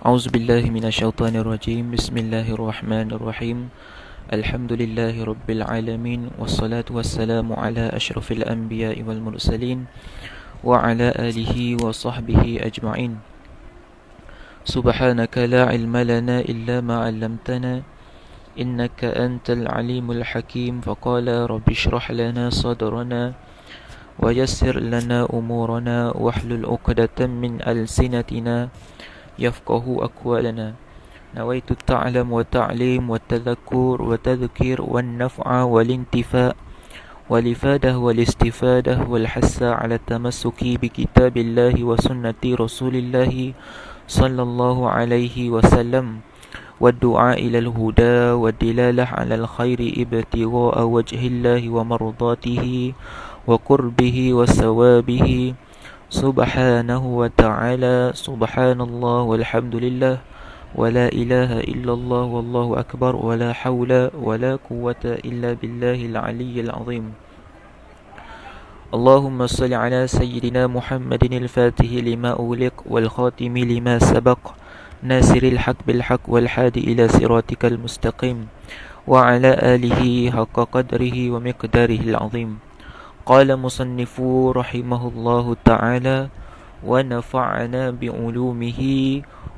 أعوذ بالله من الشيطان الرجيم. بسم الله الرحمن الرحيم. الحمد لله رب العالمين، والصلاة والسلام على أشرف الأنبياء والمرسلين وعلى آله وصحبه أجمعين. سبحانك لا علم لنا إلا ما علمتنا إنك أنت العليم الحكيم. فقال رب اشرح لنا صدرنا ويسر لنا أمورنا واحلل عقدة من ألسنتنا يفقه أقوالنا. نويت التعلم والتعليم والتذكر والتذكير والنفع والانتفاع والإفادة والاستفادة والحث على التمسك بكتاب الله وسنة رسول الله صلى الله عليه وسلم، والدعاء إلى الهدى والدلالة على الخير ابتغاء وجه الله ومرضاته وقربه وثوابه سبحانه وتعالى. سبحان الله والحمد لله ولا إله إلا الله والله أكبر ولا حول ولا قوة إلا بالله العلي العظيم. اللهم صل على سيدنا محمد الفاتح لما أغلق والخاتم لما سبق ناصر الحق بالحق والحادي إلى صراطك المستقيم وعلى آله حق قدره ومقداره العظيم. قال مصنف رحمه الله تعالى: ونفعنا بعلومه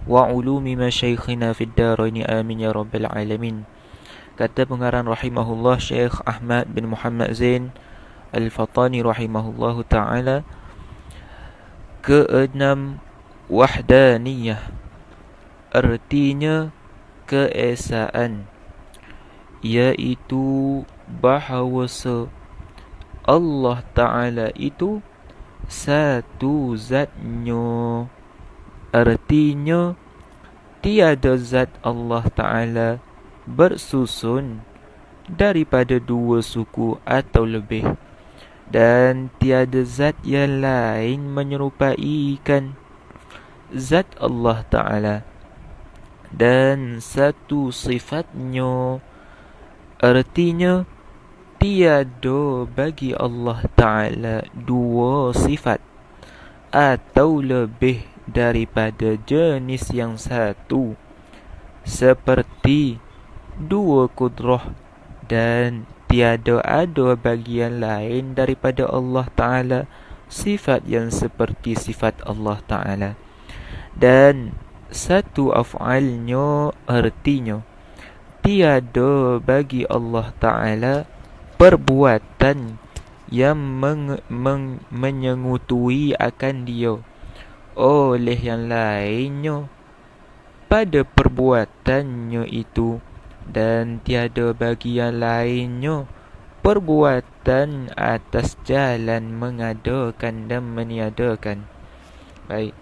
وعلوم مشايخنا في الدارين آمين يا رب العالمين. Kata pengarang rahimahullah Syekh Ahmad bin Muhammad Zain Al-Fatani rahimahullahu ta'ala, keenam, wahdaniyah, artinya keesaan, iaitu bahawa Allah Ta'ala itu satu zatnya. Artinya tiada zat Allah Ta'ala bersusun daripada dua suku atau lebih, dan tiada zat yang lain menyerupaikan zat Allah Ta'ala. Dan satu sifatnya, artinya tiada bagi Allah Ta'ala dua sifat atau lebih daripada jenis yang satu, seperti dua kudrah, dan tiada ada bagian lain daripada Allah Ta'ala sifat yang seperti sifat Allah Ta'ala. Dan satu af'alnya, artinya tiada bagi Allah Ta'ala perbuatan yang menyengutui akan dia oleh yang lainnya pada perbuatannya itu, dan tiada bagi yang lainnya perbuatan atas jalan mengadakan dan meniadakan. Baik.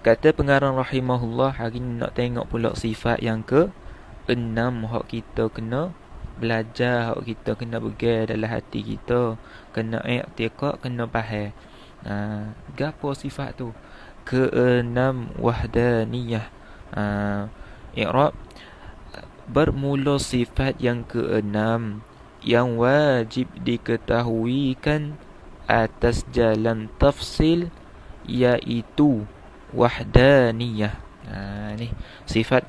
Kata pengarang rahimahullah, hari ni nak tengok pula sifat yang ke-6 hak kita kena belajar, hak kita kena pegang dalam hati kita, kena i'tiqad, kena faham. Gapo sifat tu? Keenam, wahdaniyah. I'rab, bermula sifat yang keenam yang wajib diketahuikan atas jalan tafsil, iaitu wahdaniyah. Ni sifat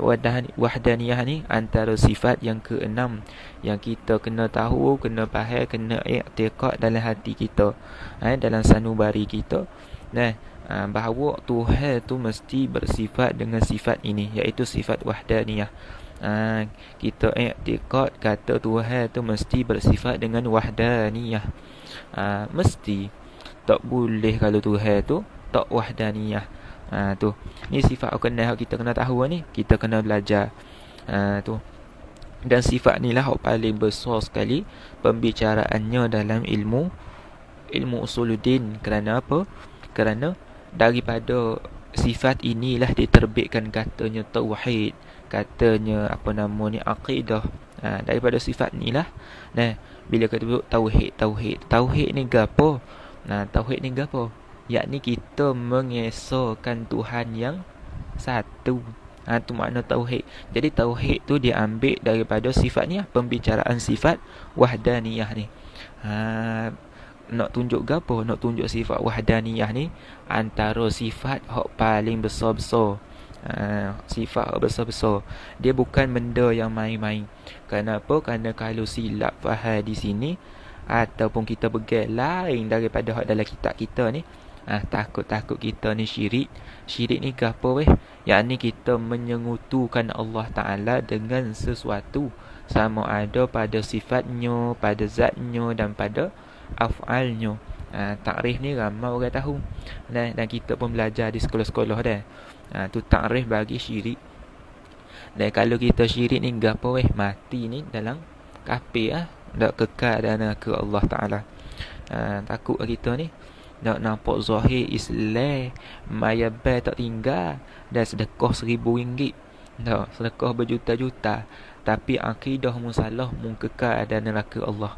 wahdaniyah ni antara sifat yang keenam yang kita kena tahu, kena faham, kena i'tiqad dalam hati kita, dalam sanubari kita. Bahawa Tuhan tu mesti bersifat dengan sifat ini, iaitu sifat wahdaniyah. Kita i'tiqad kata Tuhan tu mesti bersifat dengan wahdaniyah. Mesti. Tak boleh kalau Tuhan tu tak wahdaniyah. Tu. Ni sifat yang kita kena tahu ni, kita kena belajar. Tu. Dan sifat ni lah yang paling besar sekali pembicaraannya dalam ilmu usuluddin. Kerana apa? Kerana daripada sifat inilah diterbitkan katanya tauhid, katanya akidah. Daripada sifat inilah. Bila kata tauhid ni gapo? Tauhid ni gapo? Yakni kita mengesahkan Tuhan yang satu. Tu makna tauhid. Jadi tauhid tu diambil daripada sifat ni, pembicaraan sifat wahdaniyah ni. Nak tunjuk gapo? Nak tunjuk sifat wahdaniyah ni antara sifat hak paling besar-besar. Sifat besar-besar. Dia bukan benda yang main-main. Kenapa? Kerana kalau silap faham di sini ataupun kita pegang lain daripada hak dalam kitab kita ni, takut-takut kita ni syirik. Syirik ni apa weh? Yakni kita menyengutukan Allah Ta'ala dengan sesuatu, sama ada pada sifatnya, pada zatnya dan pada af'alnya. Takrif ni ramai orang tahu. Dan kita pun belajar di sekolah-sekolah dah. Tu takrif bagi syirik. Dan kalau kita syirik ni apa weh? Mati ni dalam kafir dak kekal dalam neraka Allah Ta'ala. Takut kita ni nak nampak zahir Islam, mayabay tak tinggal, dan sedekah RM1,000, tak sedekah berjuta-juta, tapi akidah mu salah, mu kekal dalam neraka Allah.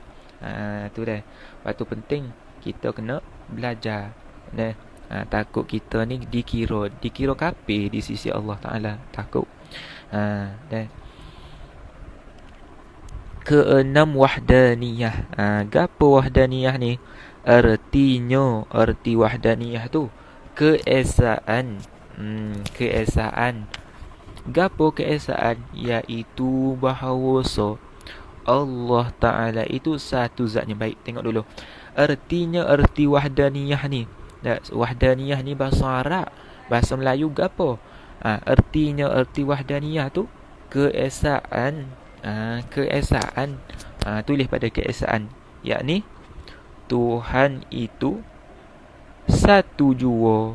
Tu dah. Waktu penting kita kena belajar. Takut kita ni dikira kafir di sisi Allah Ta'ala. Takut. Dan keenam, wahdaniyah. Gapo wahdaniyah ni? Arti wahdaniyah tu keesaan. Keesaan. Gapo keesaan? Iaitu bahawa Allah Ta'ala itu satu zatnya. Baik, tengok dulu. Arti wahdaniyah ni. Wahdaniyah ni bahasa Arab. Bahasa Melayu gapo? Arti wahdaniyah tu keesaan. Keesaan. Tulis pada keesaan. Yakni Tuhan itu satu jua,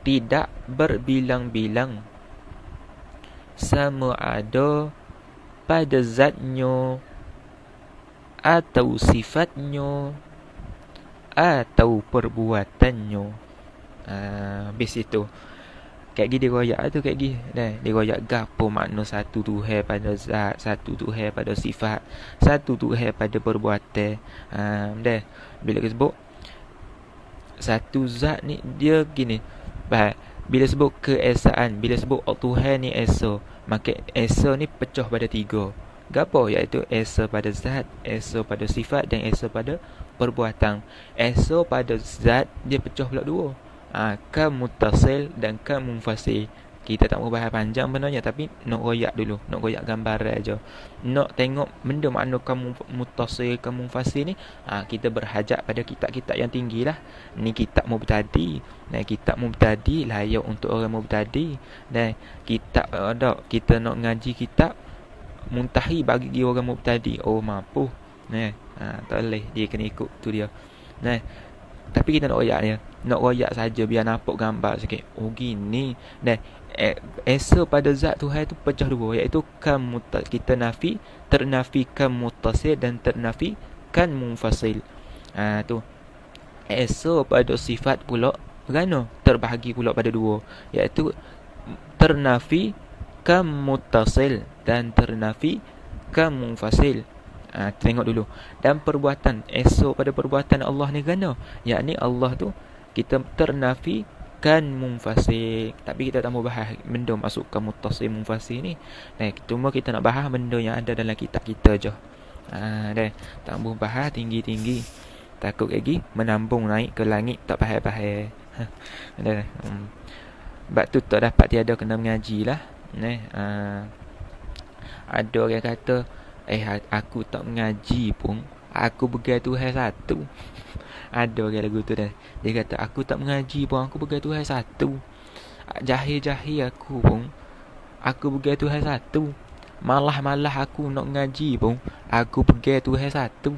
tidak berbilang-bilang, sama ada pada zatnya atau sifatnya atau perbuatannya. Habis itu kayak gini diriwayat tu, kayak gini dah diriwayat gapo makna satu Tuhan pada zat, satu Tuhan pada sifat, satu Tuhan pada perbuatan. Dah bila kita sebut satu zat ni, dia gini, bila sebut keesaan, bila sebut Tuhan ni esa, maka esa ni pecah pada tiga. Gapo? Iaitu esa pada zat, esa pada sifat dan esa pada perbuatan. Esa pada zat dia pecah pula dua. Kam muttasil dan kam munfasil. Kita tak mau bahas panjang benarnya, tapi nak royak dulu, nak royak gambaran aja. Nak tengok benda makna kam muttasil, kam munfasil ni, kita berhajat pada kitab-kitab yang tinggilah. Ni kitab mubtadi. Dan kitab mubtadi layak untuk orang mubtadi. Dan kitab kita nak ngaji kitab muntahi bagi orang mubtadi. Oh, mampu. Tak boleh, dia kena ikut tu dia. Tapi kita nak royak dia. Nak royak saja biar nampak gambar sikit. Oh gini. Dan esa pada zat Tuhan tu pecah dua, iaitu kam kita nafi, ternafikan muttasil dan ternafikan munfasil. Tu. Esa pada sifat pula bergana terbahagi pula pada dua, iaitu ternafikan muttasil dan ternafikan munfasil. Tengok dulu. Dan perbuatan, esok pada perbuatan Allah ni gana, yakni Allah tu kita ternafikan munfasil. Tapi kita tak mau bahas benda masuk ke muttasil munfasil ni. Cuma kita nak bahas benda yang ada dalam kitab kita je. Tak mau bahas tinggi-tinggi, takut lagi menambung naik ke langit tak faham-faham. Sebab tu tak dapat tiada kena mengaji lah. Ada orang kata, aku tak mengaji pun aku pegang Tuhan satu. Ada orang lagu tu dah. Dia kata aku tak mengaji pun aku pegang Tuhan satu. Jahil-jahil aku pun aku pegang Tuhan satu. Malah aku nak mengaji pun aku pegang Tuhan satu.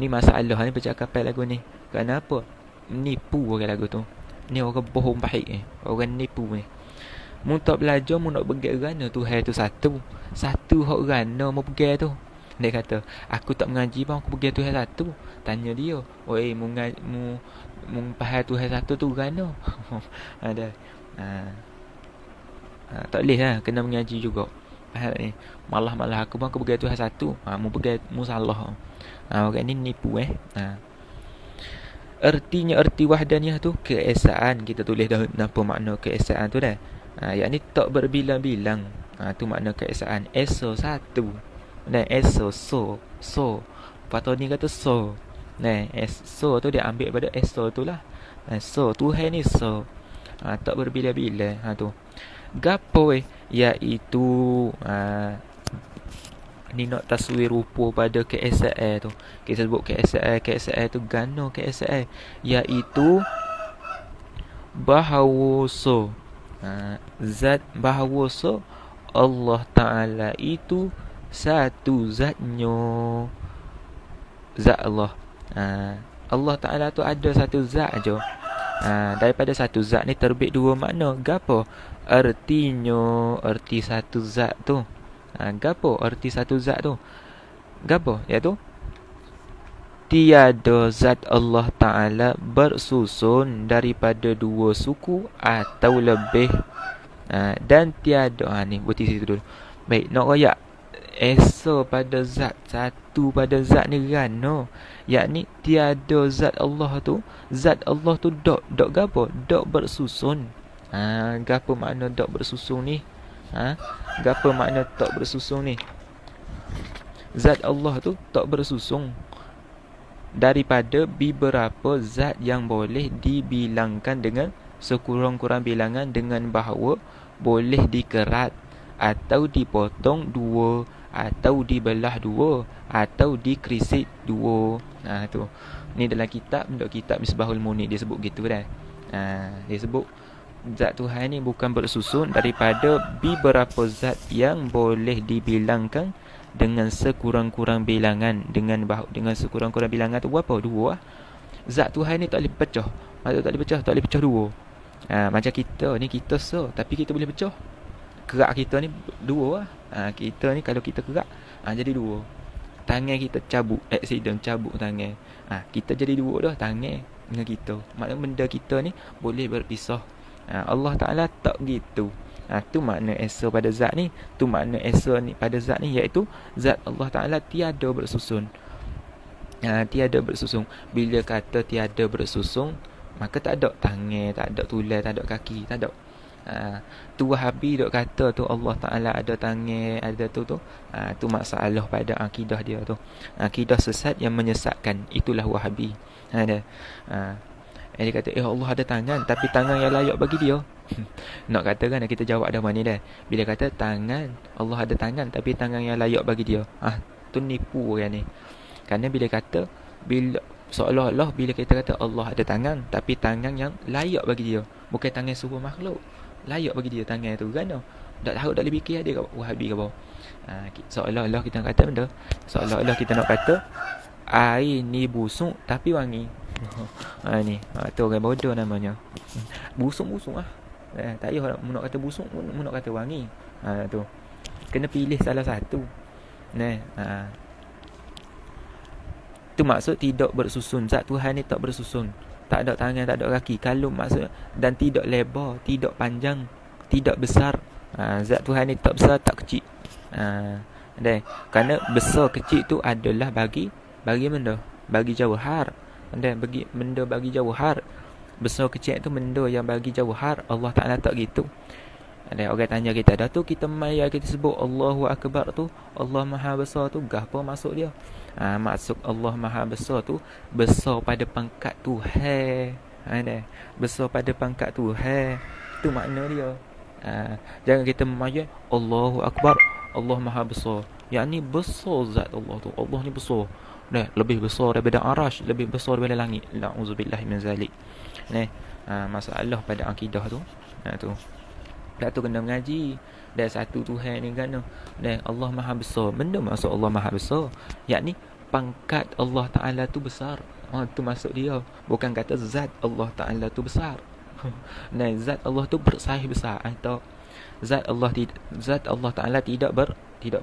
Ni masalah ni percakapan lagu ni. Kenapa? Nipu orang lagu tu. Ni orang bohong baik orang nipu ni. Mu tak belajar, mu nak pegang kerana Tuhan tu satu. Satu hak kerana mu pegang tu. Dia kata, aku tak mengaji pun aku pegang Tuhan satu. Tanya dia, oi mu faham Tuhan satu tu kerana? Ada. Tak boleh lah, kena mengaji juga. Faham ni? Malah aku pun aku pegang Tuhan satu. Mu pegang, mu salah. Orang ni nipu Artinya, arti wahdaniyah tu keesaan. Kita tulis dah apa makna keesaan tu dah. Yakni tak berbilang-bilang. Tu makna keesaan. Esa satu. Dan esa so. Patut ni kata so. So tu dia ambil pada esa tu lah. So Tuhan ni so. Tak berbilang-bilang. Tu. Gapo iaitu ni nak taswir rupa pada KSI tu. Kita sebut KSI tu gano KSI iaitu bahawa zat bahawa Allah Ta'ala itu satu zatnya. Zat Allah. Allah Ta'ala tu ada satu zat je. Daripada satu zat ni terbit dua makna. Gapo artinya? Arti satu zat tu. Gapo arti satu zat tu? Gapo? Iaitu tiada zat Allah Ta'ala bersusun daripada dua suku atau lebih. Dan tiada ni berhenti situ dulu. Baik, nak royak esa pada zat satu pada zat ni gano, yakni tiada zat Allah tu dok gapo? Dok bersusun. Gapo makna dok bersusun ni? Gapo makna tak bersusun ni? Zat Allah tu tak bersusun daripada beberapa zat yang boleh dibilangkan dengan sekurang-kurang bilangan, dengan bahawa boleh dikerat atau dipotong dua, atau dibelah dua, atau dikrisit dua. Tu. Ni dalam kitab Misbahul Munir dia sebut gitu dah. Dia sebut zat Tuhan ni bukan bersusun daripada beberapa zat yang boleh dibilangkan dengan sekurang-kurang bilangan, dengan sekurang-kurang bilangan tu berapa? Dua. Zat Tuhan ni tak boleh pecah. Maksud tak boleh pecah dua. Macam kita ni, kita tapi kita boleh pecah. Kerak kita ni dua. Kita ni kalau kita kerak jadi dua. Tangan kita cabut, accident cabut tangan. Kita jadi dua dah, tangan dengan kita. Maknanya benda kita ni boleh berpisah. Allah Ta'ala tak gitu. Tu makna esa pada zat ni. Tu makna esa ni pada zat ni, iaitu zat Allah Ta'ala tiada bersusun. Tiada bersusun. Bila kata tiada bersusun, maka tak ada tangan, tak ada tulang, tak ada kaki, tak ada. Tu Wahabi dok kata tu Allah Ta'ala ada tangan, ada tu. Tu masalah pada akidah dia tu. Akidah sesat yang menyesatkan. Itulah Wahabi. Ada. Dia kata Allah ada tangan, tapi tangan yang layak bagi dia. Nak kata kan, kita jawab dah mana dah. Bila kata tangan, Allah ada tangan, tapi tangan yang layak bagi dia, tu nipu kan ni. Kerana bila kata, seolah-olah bila kita kata Allah ada tangan, tapi tangan yang layak bagi dia, bukan tangan sebuah makhluk, layak bagi dia tangan tu kan. Tak tahu, tak boleh fikir ada kat Wahabi ke apa. Seolah-olah kita nak kata benda, seolah-olah kita nak kata air ni busuk tapi wangi. Ni tu orang bodoh namanya. Busuk-busuk tak payah nak kata busuk, nak kata wangi. Tu kena pilih salah satu. Tu maksud tidak bersusun. Zat Tuhan ni tak bersusun, tak ada tangan, tak ada kaki. Kalau maksud, dan tidak lebar, tidak panjang, tidak besar. Zat Tuhan ni tak besar, tak kecil. Kerana besar kecil tu adalah bagi benda, bagi jauhar. Bagi benda bagi jauhar. Besar kecil tu benda yang bagi jauhar. Allah Ta'ala tak gitu. Ada orang tanya kita, dah tu kita maya kita sebut Allahu Akbar tu, Allah Maha Besar tu, apa maksud dia? Maksud Allah Maha Besar tu, besar pada pangkat Tuhan. Besar pada pangkat Tuhan. Tu makna dia. Jangan kita maya Allahu Akbar, Allah Maha Besar, yakni besar zat Allah tu. Allah ni besar. Lebih besar daripada arash, lebih besar daripada langit. Na'udzubillah min zalik. Masalah pada akidah tu. Tu. Tak tu kena mengaji. Dan satu Tuhan ni kan. Dan Allah Maha Besar. Benda maksud Allah Maha Besar, yakni pangkat Allah Ta'ala tu besar. Tu maksud dia. Bukan kata zat Allah Ta'ala tu besar. Dan zat Allah tu bersaiz besar. Atau zat Allah Ta'ala tidak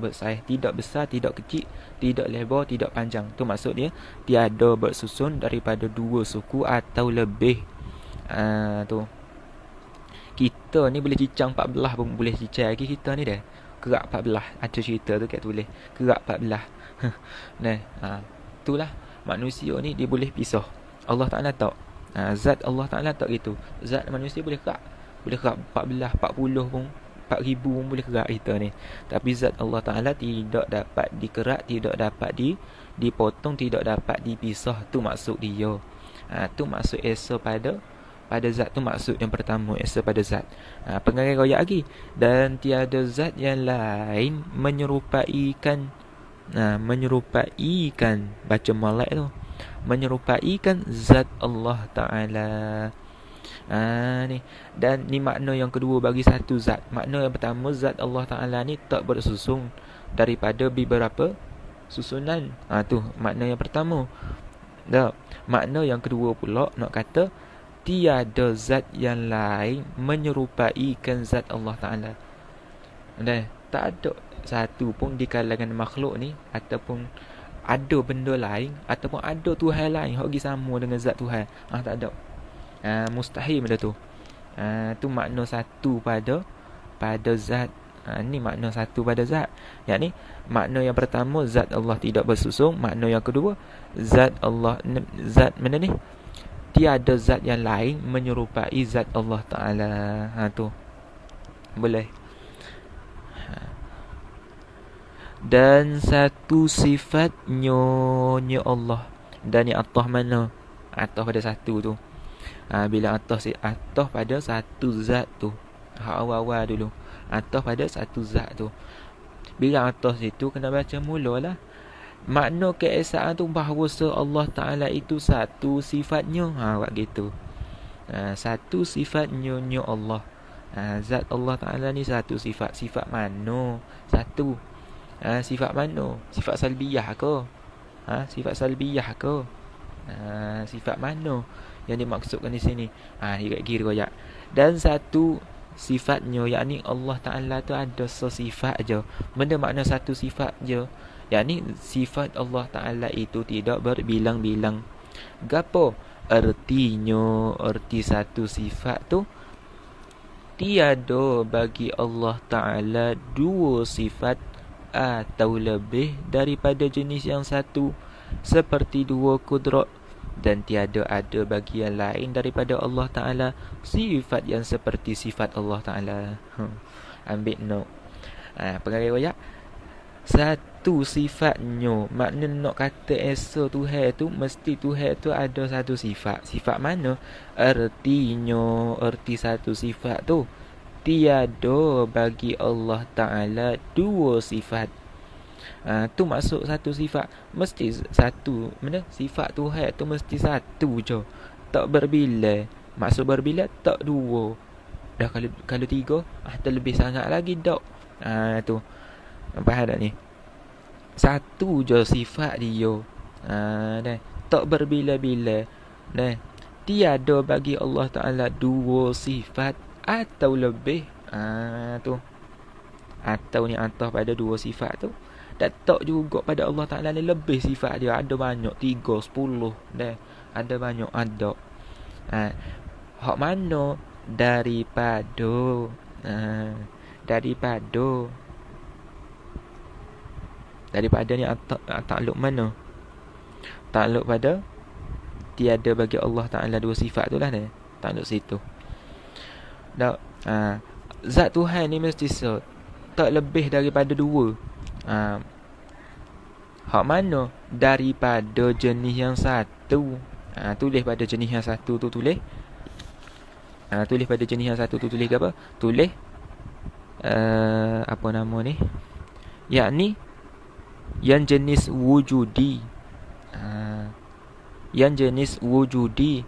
bersaiz, tidak besar, tidak kecil, tidak lebar, tidak panjang. Tu maksud dia tiada bersusun daripada dua suku atau lebih. Tu kita ni boleh cicang 14 pun boleh cicang lagi. Kita ni dah kerak 14. Ada cerita tu kat tulis kerak 14. Itulah manusia ni dia boleh pisah. Allah Ta'ala tak. Zat Allah Ta'ala tak gitu. Zat manusia boleh kerak 14, 40 pun, 4,000 pun boleh kerak kita ni. Tapi zat Allah Ta'ala tidak dapat dikerak, tidak dapat dipotong, tidak dapat dipisah. Tu maksud dia. Tu maksud esa pada pada zat tu maksud yang pertama, esa pada zat. Pengarang royak lagi, dan tiada zat yang lain menyerupaikan, menyerupaikan, baca malak tu, menyerupaikan zat Allah Ta'ala. Ni. Dan ni makna yang kedua bagi satu zat. Makna yang pertama, zat Allah Ta'ala ni tak bersusun daripada beberapa susunan. Tu makna yang pertama. Dah. Makna yang kedua pula nak kata tiada zat yang lain menyerupaikan zat Allah Ta'ala. Dah. Tak ada satu pun di kalangan makhluk ni, ataupun ada benda lain, ataupun ada Tuhan lain hak gi sama dengan zat Tuhan. Tak ada. Mustahil benda tu. Tu makna satu pada zat. Ni makna satu pada zat. Yang ni makna yang pertama, zat Allah tidak bersusung. Makna yang kedua, zat Allah, zat mana ni, tiada zat yang lain menyerupai zat Allah Ta'ala. Tu boleh. Dan satu sifat nyonya Allah. Dan ni atah mana? Atah pada satu tu. Bila atah pada satu zat tu, awal-awal dulu, atah pada satu zat tu. Bila atah situ kena baca mulalah. Makna keesaan tu bahawa Allah Ta'ala itu satu sifatnya. Buat gitu. Satu sifat nyonya Allah. Zat Allah Ta'ala ni satu sifat. Sifat mana? Satu. Sifat mana? Sifat salbiyah ke? Sifat salbiyah ke? Sifat mana yang dimaksudkan di sini? Kira-kira ya. Dan satu sifatnya, yakni Allah Ta'ala tu ada sesifat je. Benda makna satu sifat je, yakni sifat Allah Ta'ala itu tidak berbilang-bilang. Gapo artinya? Arti satu sifat tu, tiada bagi Allah Ta'ala dua sifat atau lebih daripada jenis yang satu, seperti dua kudrat, dan tiada ada bagi yang lain daripada Allah Ta'ala sifat yang seperti sifat Allah Ta'ala. Ambil note. Pengarang royak, satu sifatnya, makna nak kata esa Tuhan tu, mesti Tuhan tu ada satu sifat. Sifat mana? Artinya, arti satu sifat tu, tiada bagi Allah Ta'ala dua sifat. Tu maksud satu sifat mesti satu. Mana? Sifat Tuhan tu mesti satu je, tak berbilang. Maksud berbilang tak dua. Dah kalau tiga, terlebih sangat lagi tak. Tu faham tak ni? Satu je sifat dia. Dah tak berbilang-bilang. Dah tiada bagi Allah Ta'ala dua sifat atau lebih. Tu atau ni antah pada dua sifat tu. Dan tak juga pada Allah Ta'ala ni lebih sifat dia. Ada banyak, 3, 10 dah. Ada banyak, ada. Hak mana? Daripada ni takluk mana? Takluk pada tiada bagi Allah Ta'ala dua sifat tu lah dah. Takluk situ. Dah. Zat Tuhan ni mesti tak lebih daripada dua. Hak mana? Daripada jenis yang satu. Tulis pada jenis yang satu tu, tulis. Tulis pada jenis yang satu tu, tulis apa? Tulis apa nama ni? Yakni yang jenis wujudi. Yang jenis wujudi.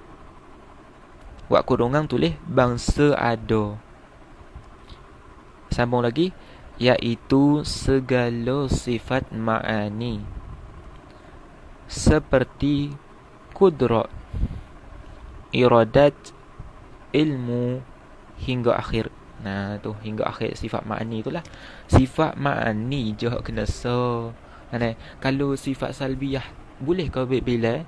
Buat kurungan tulis bangsa ada. Sambung lagi, iaitu segala sifat ma'ani, seperti kudrat, iradat, ilmu, hingga akhir. Tu hingga akhir sifat ma'ani itulah. Sifat ma'ani je kena kalau sifat salbiyah boleh kau berbilang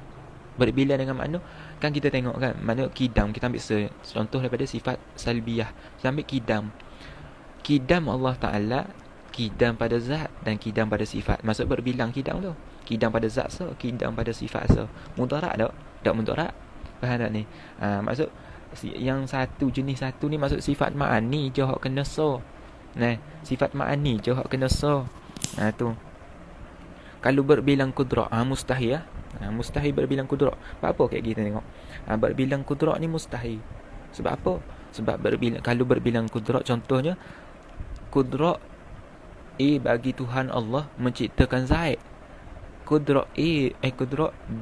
dengan makna? Kan kita tengok kan, makna kidam, kita ambil contoh daripada sifat salbiyah. Kita ambil kidam Allah Ta'ala, kidam pada zat dan kidam pada sifat. Maksud berbilang kidam tu, kidam pada zat kidam pada sifat mudarat tak? Tak mudarat. Faham tak ni? Maksud yang satu, jenis satu ni maksud sifat ma'ani je hak kena sifat ma'ani je hak kena tu. Kalau berbilang kudrat, mustahil Mustahil berbilang kudrat. Apa kayak kita tengok, berbilang kudrat ni mustahil. Sebab apa? Sebab kalau berbilang kudrat, contohnya kudrat A bagi Tuhan Allah menciptakan Zaid. Kudrat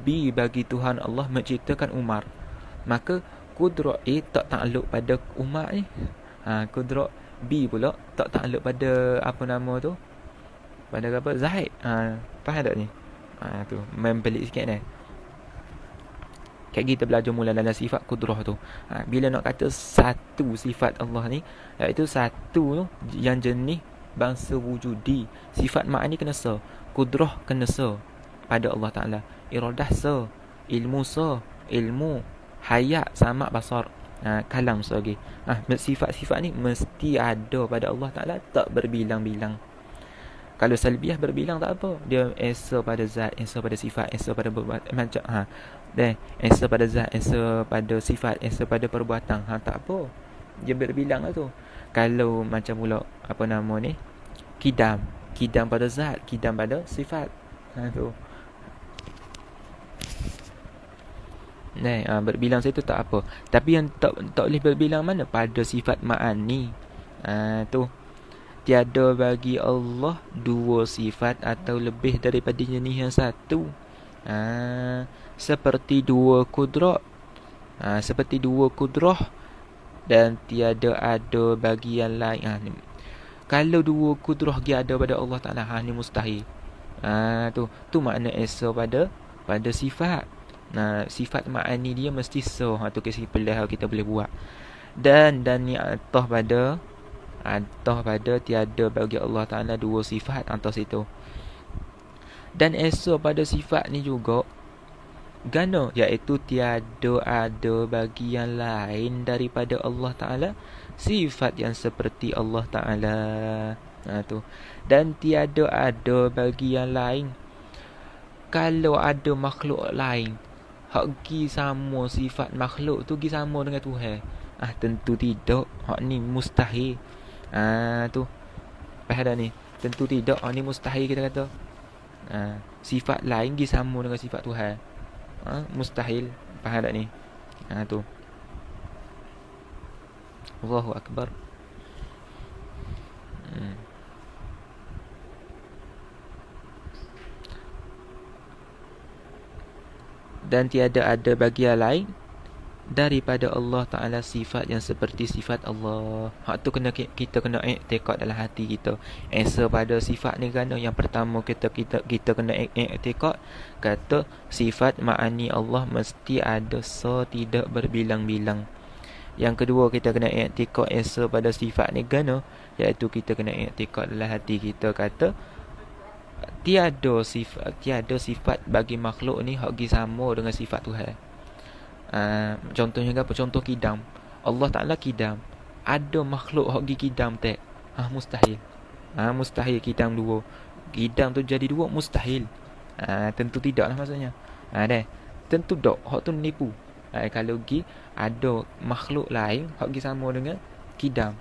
B bagi Tuhan Allah menciptakan Umar. Maka kudrat A tak takluk pada Umar ni. Kudrat B pula tak takluk pada apa nama tu? Pada apa? Zaid. Faham tak ni? Tu main pelik sikit ni. Kayak kita belajar mula dalam sifat kudrah tu. Bila nak kata satu sifat Allah ni, iaitu satu tu yang jenis bangsa wujudi. Sifat ma'ani kena se. Kudrah kena se pada Allah Ta'ala. Iradah se. Ilmu se. Ilmu. Hayat sama basar. Kalam se lagi. Sifat-sifat ni mesti ada pada Allah Ta'ala. Tak berbilang-bilang. Kalau salbiah berbilang tak apa. Dia esa pada zat, esa pada sifat, esa pada perbuatan. Macam esa pada zat, esa pada sifat, esa pada perbuatan. Tak apa. Dia berbilang lah tu. Kalau macam pula apa nama ni? Kidam. Kidam pada zat, kidam pada sifat. Tu. Berbilang saya tu tak apa. Tapi yang tak boleh berbilang mana? Pada sifat ma'ani. Tu. Tiada bagi Allah dua sifat atau lebih daripada jenis yang satu. Seperti dua kudrah. Seperti dua kudrah dan tiada ada bagi yang lain. Kalau dua kudrah dia ada pada Allah Ta'ala, ni mustahil. Tu makna esa pada sifat. Sifat ma'ani dia mesti so. Tu kisah pelah kita boleh buat. Dan ni atah pada tiada bagi Allah Ta'ala dua sifat atas itu. Dan esa pada sifat ni juga gana, iaitu tiada ada bagi yang lain daripada Allah Ta'ala sifat yang seperti Allah Ta'ala. Tu. Dan tiada ada bagi yang lain. Kalau ada makhluk lain hak gi sama sifat makhluk tu gi sama dengan Tuhan, tentu tidak. Hak ni mustahil. Tu. Faham dah ni? Tentu tidak. Ni mustahil kita kata. Sifat lain gi sama dengan sifat Tuhan. Mustahil. Faham tak ni? Tu. Allahu Akbar. Dan tiada ada bagi yang lain daripada Allah Ta'ala sifat yang seperti sifat Allah. Hak tu kita kena i'tikad dalam hati kita. Esa pada sifat ni kan yang pertama kita kena i'tikad, kata sifat ma'ani Allah mesti ada tidak berbilang-bilang. Yang kedua kita kena i'tikad esa pada sifat ni kan, iaitu kita kena i'tikad dalam hati kita, kata tiada sifat bagi makhluk ni hak sama dengan sifat Tuhan. Contohnya apa? Contoh kidam. Allah Ta'ala kidam. Ada makhluk hak gi kidam tak? Mustahil. Mustahil kidam dua. Kidam tu jadi dua mustahil. Tentu tidak lah maksudnya. Tentu tak. Hak tu nipu. Kalau gi ada makhluk lain hak gi sama dengan kidam.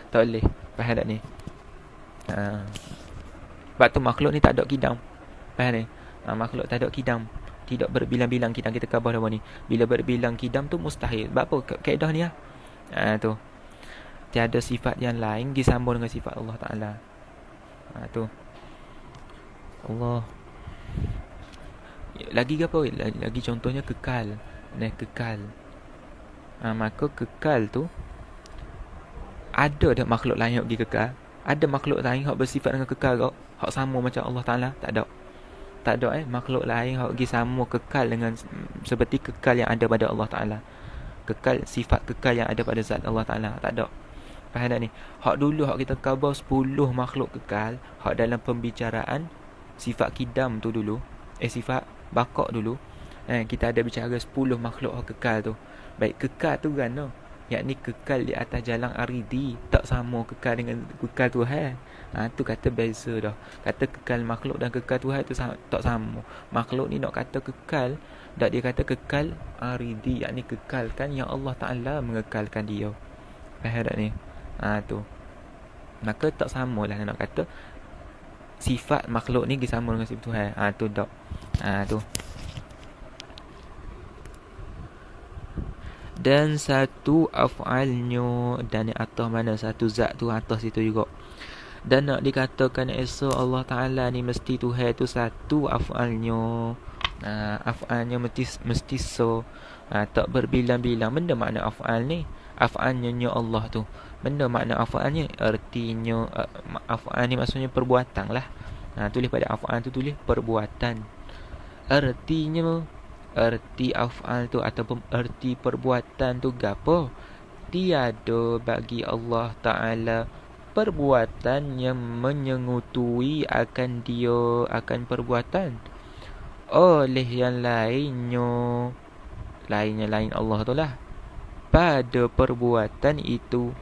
Tak boleh. Faham tak ni? Sebab tu makhluk ni tak ada kidam. Faham ni? Makhluk tak ada kidam. Tidak berbilang-bilang kidam. Kita khabar apa ni? Bila berbilang kidam tu mustahil. Sebab apa? Kaedah ni lah. Tu. Tiada sifat yang lain disambung dengan sifat Allah Ta'ala. Tu. Allah. Lagi apa? Lagi contohnya kekal. Kekal. Maka kekal tu ada dah makhluk lain yang pergi kekal. Ada makhluk lain yang bersifat dengan kekal kau. Hak sama macam Allah Ta'ala. Tak ada makhluk lain hak pergi sama kekal dengan seperti kekal yang ada pada Allah Ta'ala. Kekal, sifat kekal yang ada pada zat Allah Ta'ala. Tak ada. Faham tak ni? Hak dulu hak kita khabar 10 makhluk kekal. Hak dalam pembicaraan sifat kidam tu dulu, sifat bakak dulu, kita ada bicara 10 makhluk hak kekal tu. Baik, kekal tu kan yakni kekal di atas jalan aridi, tak sama kekal dengan kekal Tuhan. Tu kata beza dah. Kata kekal makhluk dan kekal Tuhan tu tak sama. Makhluk ni nak kata kekal, dak dia kata kekal aridi, yakni kekalkan yang Allah Ta'ala mengekalkan dia. Faham tak ni? Tu. Maka tak samalah nak kata sifat makhluk ni sama dengan sifat Tuhan. Tu dak. Tu. dan satu af'alnya. Dan yang atas mana? Satu zat tu atas situ juga. Dan nak dikatakan esok Allah Ta'ala ni mesti Tuhan tu satu af'alnya. Af'alnya mesti so. Tak berbilang-bilang. Benda makna af'al ni? Af'alnya Allah tu. Benda makna af'alnya? Artinya af'al ni maksudnya perbuatan lah. Tulis pada af'al tu tulis perbuatan. Artinya, erti af'al tu ataupun erti perbuatan tu gapo? Tiada bagi Allah Ta'ala perbuatan yang menyengutui akan dia, akan perbuatan oleh yang lainnya. Lainnya lain Allah tu lah. Pada perbuatan itu.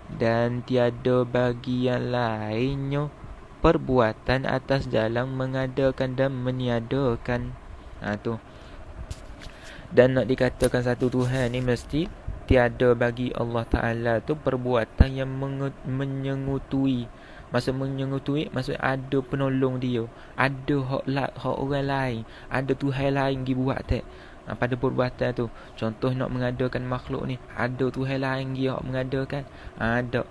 Dan tiada bagi yang lainnya perbuatan atas jalan mengadakan dan meniadakan. Tu. Dan nak dikatakan satu Tuhan ni mesti tiada bagi Allah Ta'ala tu perbuatan yang menyengutui. Maksud menyengutui, maksud ada penolong dia. Ada hak orang lain. Ada Tuhan lain pergi buat tak. Pada perbuatan tu. Contoh nak mengadakan makhluk ni. Ada Tuhan lain pergi hak mengadakan. Ada.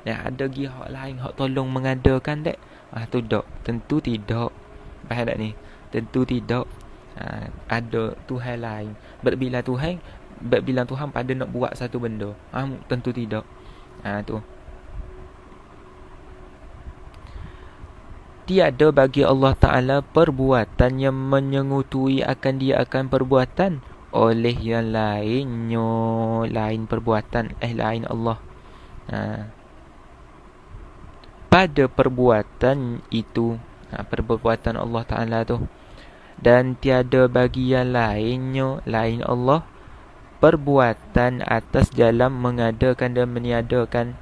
Dan ada pergi hak lain hak tolong mengadakan tak. Tu tak. Tentu tidak. Faham tak ni? Tentu tidak. Ada Tuhan lain. Berbilang Tuhan pada nak buat satu benda. Tentu tidak. Tu. Tiada bagi Allah Ta'ala perbuatan yang menyengutui akan dia akan perbuatan oleh yang lainnya. Lain perbuatan. Lain Allah. Pada perbuatan itu. Perbuatan Allah Ta'ala tu. Dan tiada bagi yang lainnya. Lain Allah. Perbuatan atas jalan mengadakan dan meniadakan.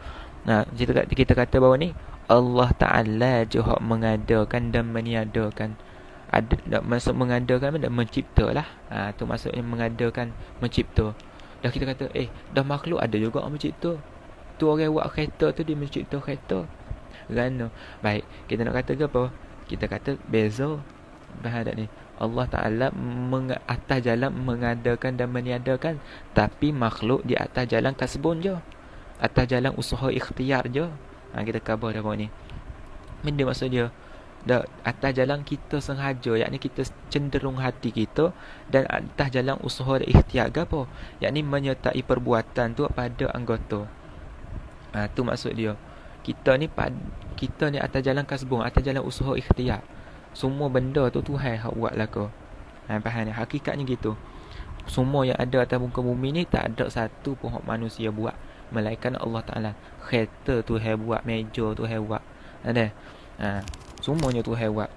Kita kata bahawa ni Allah Ta'ala je hak mengadakan dan meniadakan. Maksud mengadakan dan mencipta lah. Tu maksudnya mengadakan, mencipta. Dah kita kata dah makhluk ada juga orang mencipta. Tu orang buat kereta tu dia mencipta kereta. Kan? Baik, kita nak kata ke apa? Kita kata beza. Faham tak ni? Allah Ta'ala atas jalan mengadakan dan meniadakan. Tapi makhluk di atas jalan kasbun je. Atas jalan usaha ikhtiar je. Kita khabar dah bawah ni. Benda maksud dia atas jalan kita sengaja, yakni kita cenderung hati kita. Dan atas jalan usaha dan ikhtiar ke apa, yakni menyertai perbuatan tu pada anggota. Tu maksud dia. Kita ni atas jalan kasbun, atas jalan usaha ikhtiar. Semua benda tu Tuhan hak buat lah ke. Faham ni? Hakikatnya gitu. Semua yang ada atas muka bumi ni tak ada satu pun hak manusia buat, melainkan Allah Ta'ala. Kereta Tuhan buat, meja Tuhan buat. Ada. Semuanya Tuhan buat.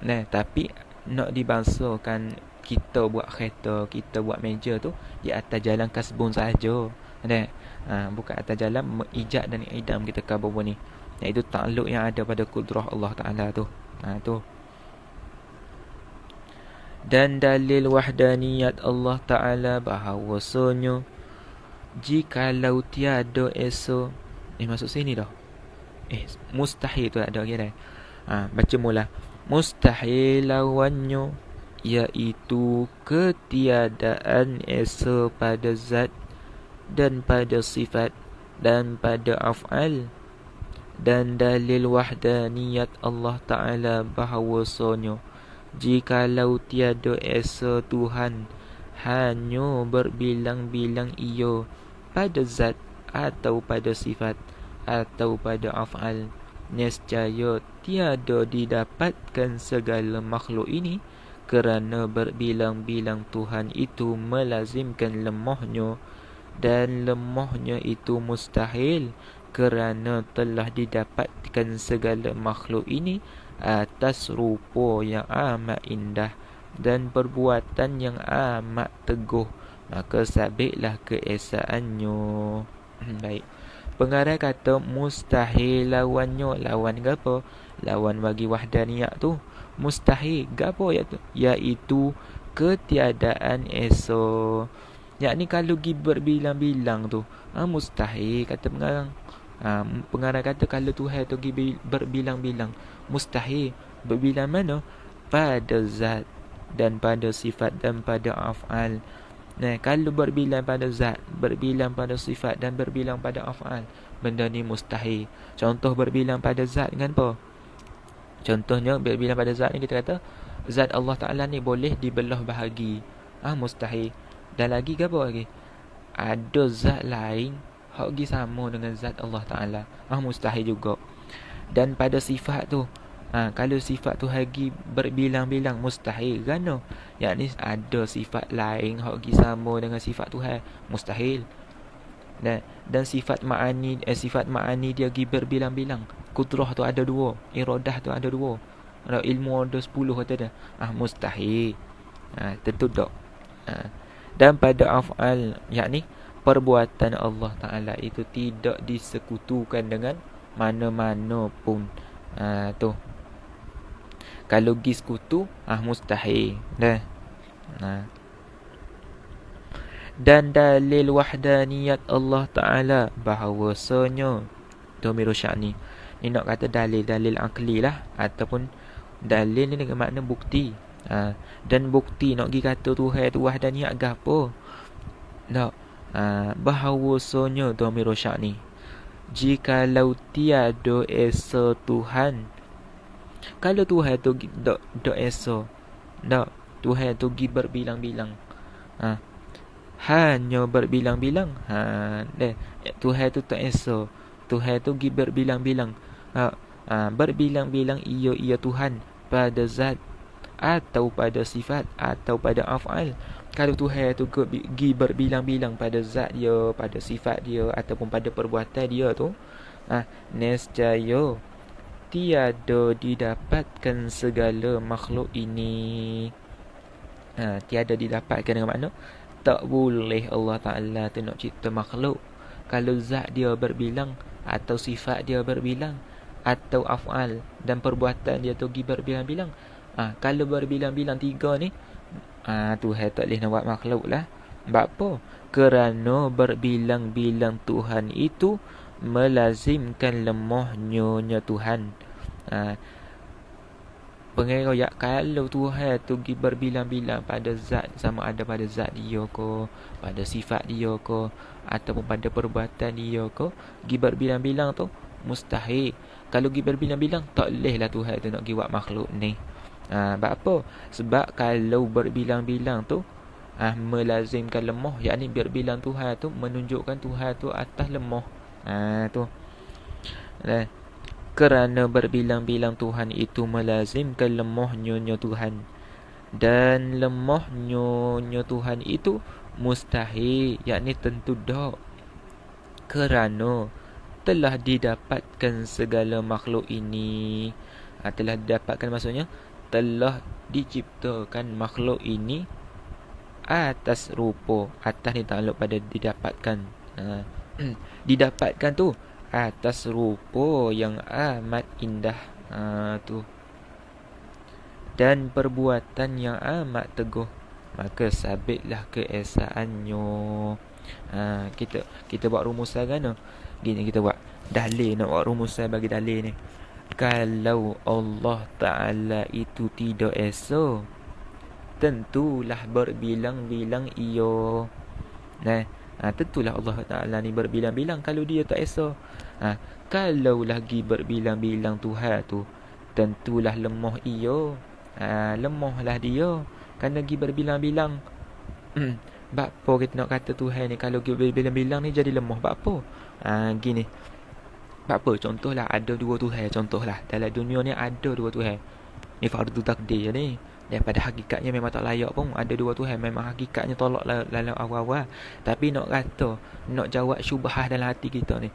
Tapi nak dibangsakan kita buat kereta, kita buat meja tu di atas jalan kasbun saja. Ada. Bukan atas jalan ijad dan idam kita khabar ni. Iaitu takluk yang ada pada kudrah Allah Ta'ala tu. Tu. Dan dalil wahdaniyat Allah Ta'ala bahawasanya jikalau tiada esa. Masuk sini dah. Mustahil tu tak ada lagi dah. Baca mula. Mustahil lawannya iaitu ketiadaan esa pada zat dan pada sifat dan pada af'al. Dan dalil wahdaniyat Allah Ta'ala bahawasanya jikalau tiada esa Tuhan hanya berbilang-bilang ia pada zat atau pada sifat atau pada af'al, nescaya tiada didapatkan segala makhluk ini kerana berbilang-bilang Tuhan itu melazimkan lemahnya, dan lemahnya itu mustahil kerana telah didapatkan segala makhluk ini atas rupa yang amat indah dan perbuatan yang amat teguh, maka sabitlah keesaannya. Baik. Pengarang kata mustahil lawannya. Lawan ke apa? Lawan bagi wahdaniyat tu. Mustahil ke apa iaitu ketiadaan esa. Yakni kalau pergi berbilang-bilang tu mustahil, kata pengarang. Pengarang kata kalau Tuhan tu pergi berbilang-bilang, mustahil. Berbilang mana? Pada zat dan pada sifat dan pada af'al. Nah, kalau berbilang pada zat, berbilang pada sifat dan berbilang pada af'al, benda ni mustahil. Contoh berbilang pada zat kan apa? Contohnya berbilang pada zat ni kita kata zat Allah Taala ni boleh dibelah bahagi. Mustahil. Dan lagi ke apa lagi? Ada zat lain hak gi sama dengan zat Allah Taala. Mustahil juga. Dan pada sifat tu, kalau sifat tu hagi berbilang-bilang mustahil kan no? Yakni ada sifat lain hak gi sama dengan sifat Tuhan, mustahil. Dan sifat ma'ani dia gi berbilang-bilang. Kudrah tu ada dua, iradah tu ada dua. Kalau ilmu ada 10 kata dia. Mustahil. Tentu tak. Dan pada af'al, yakni perbuatan Allah Taala itu tidak disekutukan dengan mana-mana pun. Tu. Kalau gi sekutu, mustahil. Dan dalil wahdaniyat Allah Ta'ala bahawasanya Domiru Sya'ni ni nak kata dalil akli lah, ataupun dalil ni dengan makna bukti. Dan bukti nak pergi kata Tuhan tu wahdaniyat ke apa tak? Bahawasanya Domiru Sya'ni, jikalau tiada esa Tuhan, kalau Tuhan tu dok esa, tak, Tuhan tu pergi berbilang-bilang, hanya berbilang-bilang, Tuhan tu tak esa, Tuhan tu pergi berbilang-bilang, berbilang-bilang ia Tuhan pada zat atau pada sifat atau pada af'al. Kalau Tuhan tu pergi berbilang-bilang pada zat dia, pada sifat dia ataupun pada perbuatan dia tu, nescaya tiada didapatkan segala makhluk ini. Tiada didapatkan dengan makna tak boleh Allah Ta'ala tu nak cipta makhluk kalau zat dia berbilang atau sifat dia berbilang atau af'al dan perbuatan dia tu pergi berbilang-bilang. Kalau berbilang-bilang tiga ni, Tuhan tak boleh nak buat makhluk lah. Sebab apa? Kerana berbilang-bilang Tuhan itu melazimkan lemahnya Tuhan. Pengeroyak kalau Tuhan tu pergi berbilang-bilang pada zat, sama ada pada zat dia ke, pada sifat dia ke, ataupun pada perbuatan dia ke, pergi berbilang-bilang tu mustahil. Kalau pergi berbilang-bilang, tak boleh lah Tuhan tu nak pergi buat makhluk ni. Sebab apa? Sebab kalau berbilang-bilang tu melazimkan lemah, yakni berbilang Tuhan tu menunjukkan Tuhan tu atas lemah. Tu. Kerana berbilang-bilang Tuhan itu melazimkan lemahnya Tuhan, dan lemahnya Tuhan itu mustahil, yakni tentu tak, kerana telah didapatkan segala makhluk ini. Telah didapatkan maksudnya telah diciptakan makhluk ini atas rupa. Atas ni takluk pada didapatkan. Didapatkan tu atas rupa yang amat indah, tu, dan perbuatan yang amat teguh, maka sabitlah keesaannya. Kita buat rumusan kan? Gini kita buat dalil, nak buat rumusan bagi dalil ni. Kalau Allah Ta'ala itu tidak esa, tentulah berbilang-bilang ia. Tentulah Allah Ta'ala ni berbilang-bilang kalau dia tak esa. Kalau lagi berbilang-bilang Tuhan tu, tentulah lemah ia. Lemahlah dia kerana lagi berbilang-bilang. Sebab apa kita nak kata Tuhan ni kalau berbilang-bilang ni jadi lemah? Sebab apa? Gini. Sebab apa? Contohlah ada dua Tuhan. Contohlah dalam dunia ni ada dua Tuhan. Ni fardu takdir ni. Daripada hakikatnya memang tak layak pun ada dua Tuhan. Memang hakikatnya tolak dalam awal-awal. Tapi nak kata, nak jawab syubhah dalam hati kita ni,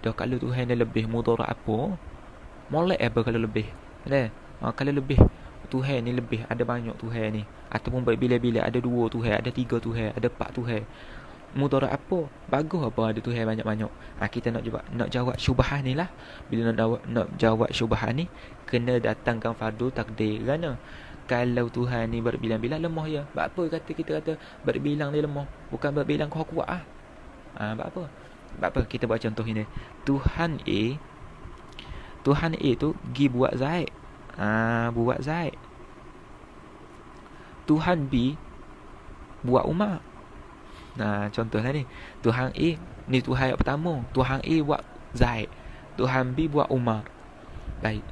dah kalau Tuhan ni lebih, mudarat apa? Molek apa kalau lebih? Kalau lebih, Tuhan ni lebih, ada banyak Tuhan ni, ataupun bila-bila ada dua Tuhan, ada tiga Tuhan, ada empat Tuhan, mudarat apa? Bagus apa ada Tuhan banyak-banyak? Kita nak jawab syubhah ni lah. Bila nak jawab syubhah ni, kena datangkan fardu takdir kan? Kalau Tuhan ni berbilang-bilang lemah ya. Sebab apa kita kata berbilang ni lemah? Bukan berbilang kau kuat sebab apa? Sebab apa? Kita buat contoh ini. Tuhan A tu pergi buat Zaid. Buat Zaid. Tuhan B buat Umar. Nah, contohlah ni. Tuhan A ni Tuhan yang pertama. Tuhan A buat Zaid. Tuhan B buat Umar. Baik.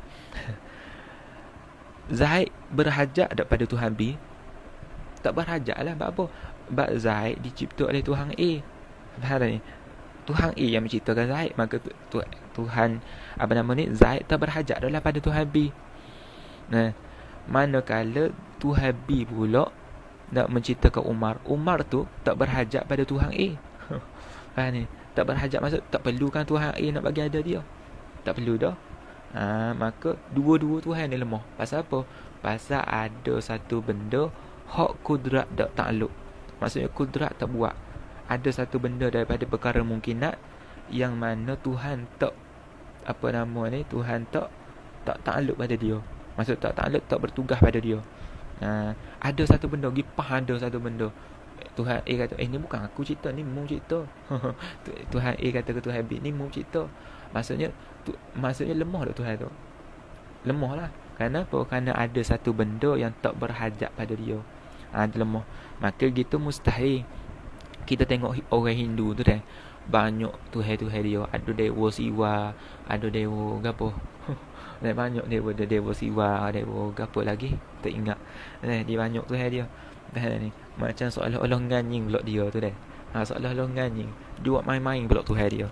Zaid berhajat daripada Tuhan B? Tak berhajat lah. Sebab apa? Sebab Zaid dicipta oleh Tuhan A. Faham tak ni? Tuhan A yang menciptakan Zaid. Maka Tuhan apa nama ni, Zaid tak berhajat dah pada Tuhan B. Nah, manakala Tuhan B pula nak menciptakan Umar, Umar tu tak berhajat pada Tuhan A. Faham ni? Tak berhajat maksud tak perlukan Tuhan A nak bagi ada dia. Tak perlu dah. Maka dua-dua Tuhan ni lemah. Pasal apa? Pasal ada satu benda hak kudrat tak takluk. Maksudnya kudrat tak buat. Ada satu benda daripada perkara mungkinat yang mana Tuhan tak apa nama ni, Tuhan tak takluk pada dia. Maksud tak takluk, tak bertugas pada dia. Ada satu benda, gipah ada satu benda. Tuhan A kata, ni bukan aku cipta, ni mu cipta. Tuhan A kata ke Tuhan B, ni mu cipta. Maksudnya lemah dah Tuhan tu. Lemah lah. Kenapa? Kerana ada satu benda yang tak berhajat pada dia. Dia lemah. Maka gitu mustahil. Kita tengok orang Hindu tu dah, banyak Tuhan dia. Ada dewa Siwa, ada dewa gapo. Banyak dewa Siwa, dewa gapo lagi, tak ingat. Dia banyak Tuhan dia. Ni macam seolah-olah nganying pula dia tu dah. Seolah-olah nganying. Dia buat main-main pula Tuhan dia.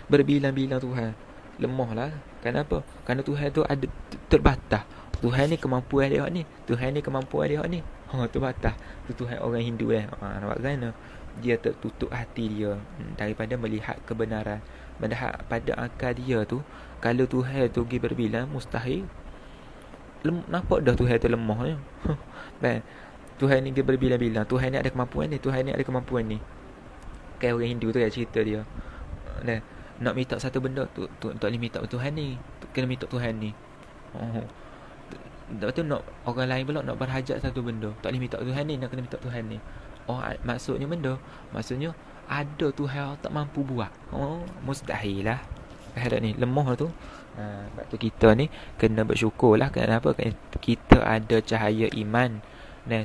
Berbilang-bilang Tuhan. Lemah lah. Kenapa? Kerana Tuhan tu ada terbatas. Tuhan ni kemampuan dia ni. Tuhan ni kemampuan dia ni. Terbatas. Tu Tuhan orang Hindu nampak kan? Dia tertutup hati dia daripada melihat kebenaran. Padahal pada akal dia tu, kalau Tuhan tu pergi berbilang, mustahil. Nampak dah Tuhan tu lemah ni. Tuhan ni dia berbilang-bilang. Tuhan ni ada kemampuan ni. Tuhan ni ada kemampuan ni. Kayak orang Hindu tu ya cerita dia. Nak minta satu benda tu tak boleh minta Tuhan ni. Kena minta Tuhan ni. Lepas tu nak orang lain pula nak berhajat satu benda, tak boleh minta Tuhan ni, nak kena minta Tuhan ni. Maksudnya benda, maksudnya ada Tuhan tak mampu buat. Mustahil lah. Hadap ni lemah tu. Sebab tu kita ni kena bersyukur lah. Kenapa? Kita ada cahaya iman,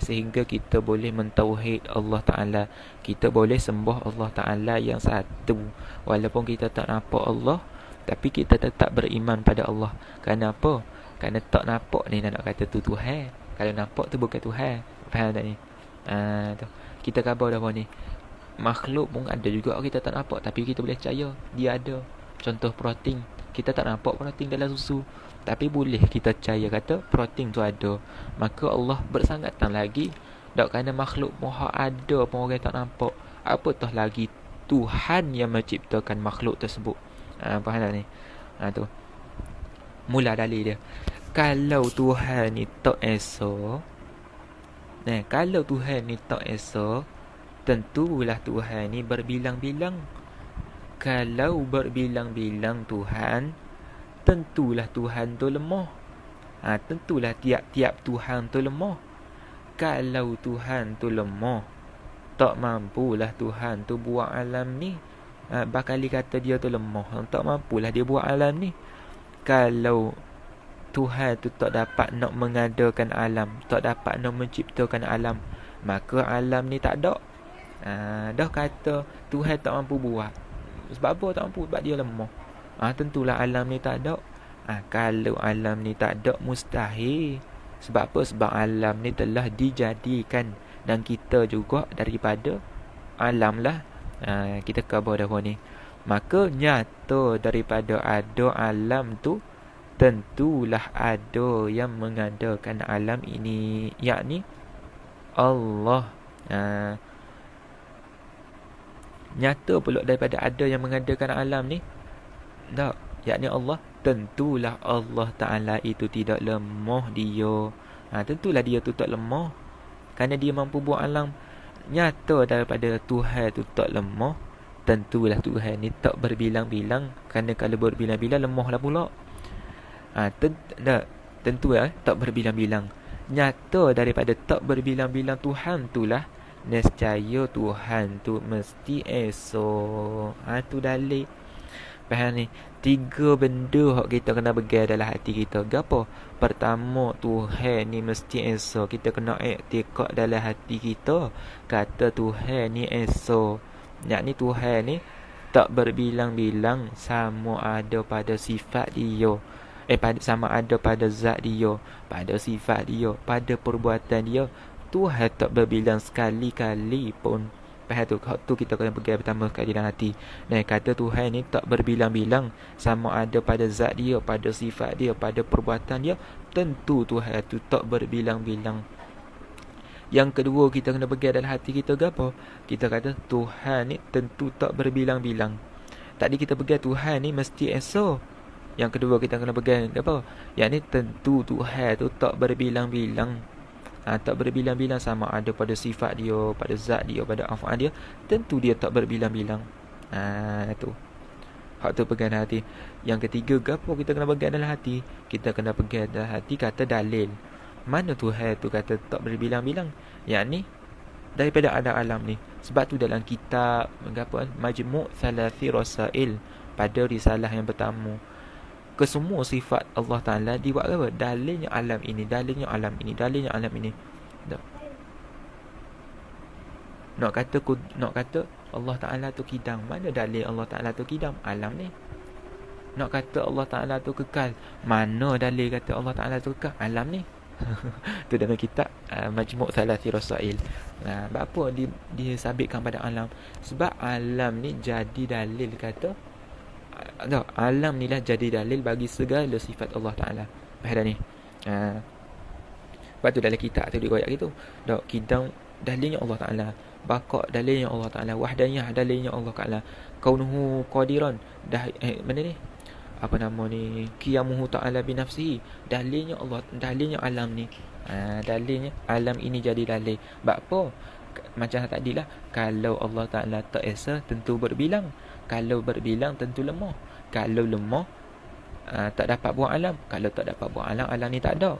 sehingga kita boleh mentauhid Allah Ta'ala. Kita boleh sembah Allah Ta'ala yang satu. Walaupun kita tak nampak Allah, tapi kita tetap beriman pada Allah. Kenapa? Kerana tak nampak ni nak kata tu Tuhan. Kalau nampak tu bukan Tuhan. Faham tak ni? Tu. Kita khabar dah ni. Makhluk pun ada juga kita tak nampak, tapi kita boleh percaya dia ada. Contoh protein. Kita tak nampak protein dalam susu, tapi boleh kita percaya kata protein tu ada. Maka Allah bersangatan lagi. Tak kerana makhluk moha ada pun orang tak nampak, apatah lagi Tuhan yang menciptakan makhluk tersebut. Faham tak ni? Tu. Mula dalil dia. Kalau Tuhan ni tak esa, kalau Tuhan ni tak esa, tentulah Tuhan ni berbilang-bilang. Kalau berbilang-bilang Tuhan, tentulah Tuhan tu lemah. Tentulah tiap-tiap Tuhan tu lemah. Kalau Tuhan tu lemah, tak mampulah Tuhan tu buat alam ni. Bakal kata dia tu lemah, tak mampulah dia buat alam ni. Kalau Tuhan tu tak dapat nak mengadakan alam, tak dapat nak menciptakan alam, maka alam ni tak ada. Dah kata Tuhan tak mampu buat. Sebab apa tak mampu? Sebab dia lemah. Tentulah alam ni tak ada. Kalau alam ni tak ada, mustahil. Sebab apa? Sebab alam ni telah dijadikan, dan kita juga daripada alam lah. Kita khabar dah ni. Maka nyata daripada ada alam tu, tentulah ada yang mengadakan alam ini, yakni Allah. Nyata pula daripada ada yang mengadakan alam ni, tak, yakni Allah. Tentulah Allah Ta'ala itu tidak lemah dia. Tentulah dia tu tak lemah, kerana dia mampu buat alam. Nyata daripada Tuhan tu tak lemah, tentulah Tuhan ni tak berbilang-bilang, kerana kalau berbilang-bilang lemahlah pula. Tentu tak berbilang-bilang. Nyata daripada tak berbilang-bilang Tuhan itulah, nescaya Tuhan tu mesti esok. Tu dalil. Faham ni? 3 benda hak kita kena pegang dalam hati kita. Gapo? Pertama, Tuhan ni mesti esa. Kita kena iktikad dalam hati kita. Kata Tuhan ni esa. Yakni Tuhan ni tak berbilang-bilang, sama ada pada sifat dia. Sama ada pada zat dia, pada sifat dia, pada perbuatan dia. Tuhan tak berbilang sekali-kali pun. Faham tu? Tu kita kena pegang pertama sekali dalam hati. Dan kata Tuhan ni tak berbilang-bilang, sama ada pada zat dia, pada sifat dia, pada perbuatan dia. Tentu Tuhan tu tak berbilang-bilang. Yang kedua kita kena pegang dalam hati kita apa? Kita kata Tuhan ni tentu tak berbilang-bilang. Tadi kita pegang Tuhan ni mesti esa. Yang kedua kita kena pegang apa? Yang ni tentu Tuhan tu tak berbilang-bilang. Tak berbilang-bilang, sama ada pada sifat dia, pada zat dia, pada af'al dia. Tentu dia tak berbilang-bilang. Tu. Hak tu pegang dalam hati. Yang ketiga, apa kita kena pegang dalam hati? Kita kena pegang dalam hati kata dalil. Mana Tuhan tu kata tak berbilang-bilang? Yang ni daripada ada alam ni. Sebab tu dalam kitab Majmu' Thalathi Rasail, pada risalah yang pertama, kesemua sifat Allah Ta'ala dibuat apa? Dalilnya alam ini, dalilnya alam ini, dalilnya alam ini. Tak. Nak kata Allah Ta'ala tu kidam. Mana dalil Allah Ta'ala tu kidam? Alam ni. Nak kata Allah Ta'ala tu kekal. Mana dalil kata Allah Ta'ala tu kekal? Alam ni. Tu dalam kitab Majmu' Thalathi Rasail. Apa disabitkan pada alam? Sebab alam ni jadi dalil kata alam ni lah jadi dalil bagi segala sifat Allah Ta'ala. Faham ni? Lepas tu dalam kitab tu diriwayat gitu. Kidam dalilnya Allah Ta'ala, baqa dalilnya Allah Ta'ala, wahdaniyah dalilnya Allah Ta'ala, kaunuhu qadiran mana ni? Apa nama ni? Qiyamuhu ta'ala binafsihi, dalilnya Allah, dalilnya alam ni. Dalilnya alam ini jadi dalil. Sebab apa? Macam tadilah, kalau Allah Ta'ala tak esa, tentu berbilang. Kalau berbilang tentu lemah. Kalau lemah, tak dapat buat alam. Kalau tak dapat buat alam, alam ni tak ada.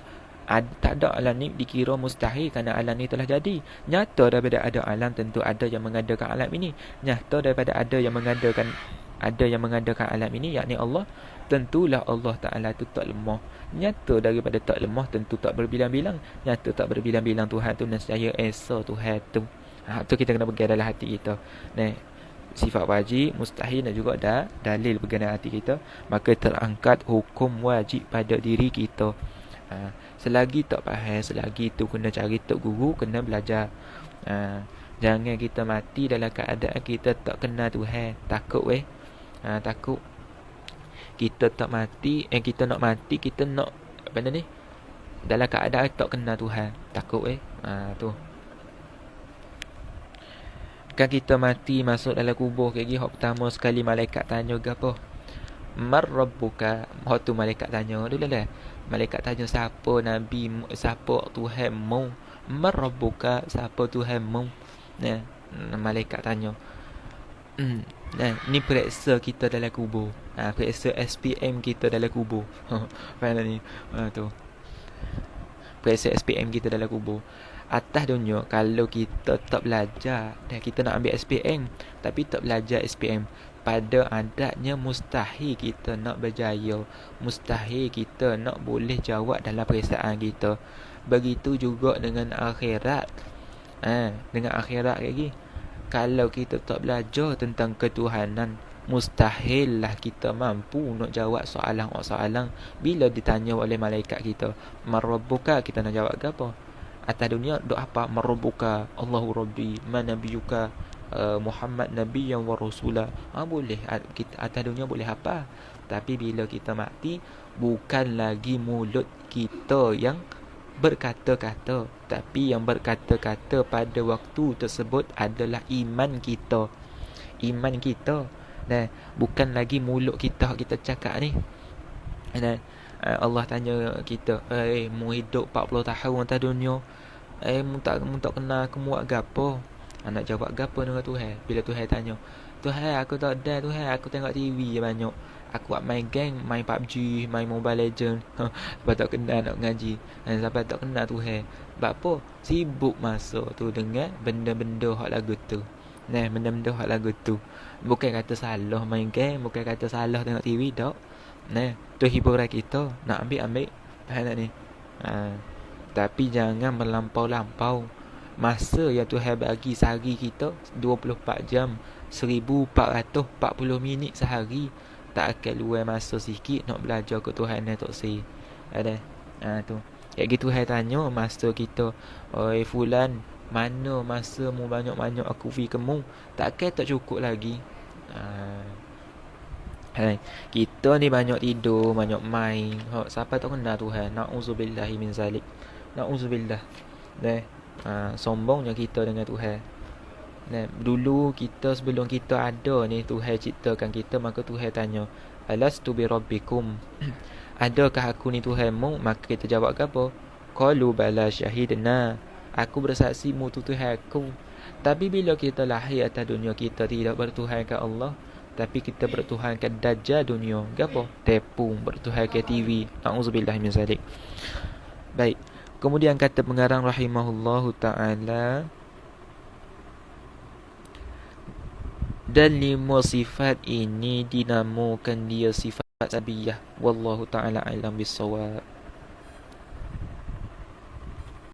Tak ada alam ni dikira mustahil kerana alam ni telah jadi. Nyata daripada ada alam, tentu ada yang mengadakan alam ini. Nyata daripada ada yang mengadakan alam ini, yakni Allah, tentulah Allah Ta'ala tu tak lemah. Nyata daripada tak lemah, tentu tak berbilang-bilang. Nyata tak berbilang-bilang, Tuhan tu nescaya esa Tuhan tu. Tu kita kena pegang dalam hati kita. Sifat wajib, mustahil dan juga dalil pegang dalam hati kita, maka terangkat hukum wajib pada diri kita. Selagi tak faham, selagi tu kena cari tok guru, kena belajar. Jangan kita mati dalam keadaan kita tak kenal Tuhan. Takut takut kita tak mati, kita nak mati, kita nak apa ni, dalam keadaan tak kenal Tuhan. Takut tu. Kan kita mati masuk dalam kubur kayak gini, hak pertama sekali malaikat tanya gapo? Marrabbuka. Hak tu malaikat tanya dulu lah. Malaikat tanya siapa nabi, siapa Tuhanmu? Marrabbuka, siapa Tuhanmu? Malaikat tanya. Ni periksa kita dalam kubur. Periksa SPM kita dalam kubur. Faham ni? Tu. Periksa SPM kita dalam kubur. Atas dunia, kalau kita tak belajar dan kita nak ambil SPM tapi tak belajar SPM, pada adatnya mustahil kita nak berjaya, mustahil kita nak boleh jawab dalam periksaan kita. Begitu juga dengan akhirat. Dengan akhirat lagi, kalau kita tak belajar tentang ketuhanan, mustahil lah kita mampu nak jawab soalan-soalan bila ditanya oleh malaikat kita, marrabbuka, kita nak jawab apa? Atas dunia dok apa? Marrabbuka, Allahu Rabbi, man nabiyuka, Muhammad nabiyyan wa rasula. Boleh kita atas dunia boleh apa? Tapi bila kita mati, bukan lagi mulut kita yang berkata-kata, tapi yang berkata-kata pada waktu tersebut adalah iman kita. Iman kita. Bukan lagi mulut kita cakap ni. Allah tanya kita, mu hidup 40 tahun atas dunia, mu tak kenal aku buat gapo? Nak jawab gapo dengan Tuhan? Bila Tuhan tanya, Tuhan aku tak ada, Tuhan aku tengok TV je banyak, aku buat main game, main PUBG, main Mobile Legend. Sebab tak kenal nak ngaji, sampai tak kenal Tuhan. Sebab apa? Sibuk masa tu dengan benda-benda hak lagu tu. Nah, benda-benda hak lagu tu. Bukan kata salah main game, bukan kata salah tengok TV dak. Nah, tu hiburan kita. Nak ambil ambil. Faham tak ni? Ha. Tapi jangan melampau-lampau. Masa yang Tuhan bagi sehari kita 24 jam, 1440 minit sehari. Tak akan luar masa sikit nak belajar ke Tuhan tak si. Ada. Ha tu. Kayak gitu Tuhan tanya masa kita, oi fulan, mana masa mu banyak-banyak aku fi kemu? Takkan tak cukup lagi. Hai, kita ni banyak tidur, banyak main. Siapa tak kenal Tuhan? Nauzubillahi min zalik. Nauzubillah. Dah. Sombongnya kita dengan Tuhan. Nah, dulu kita sebelum kita ada ni Tuhan ciptakan kita, maka Tuhan tanya, "Alastu bi rabbikum?" Adakah aku ni Tuhanmu? Maka kita jawab apa? Qalu bala syahidna. Aku bersaksi mu tu Tuhan aku. Tapi bila kita lahir atas dunia, kita tidak bertuhankan Allah, tapi kita bertuhankan dajjal dunia. Gapo? Tepung, bertuhankan TV. Nauzubillah min zalik. Baik. Kemudian kata pengarang rahimahullahu taala, dan 5 sifat ini dinamakan dia sifat sabiyah. Wallahu taala alam bisawab.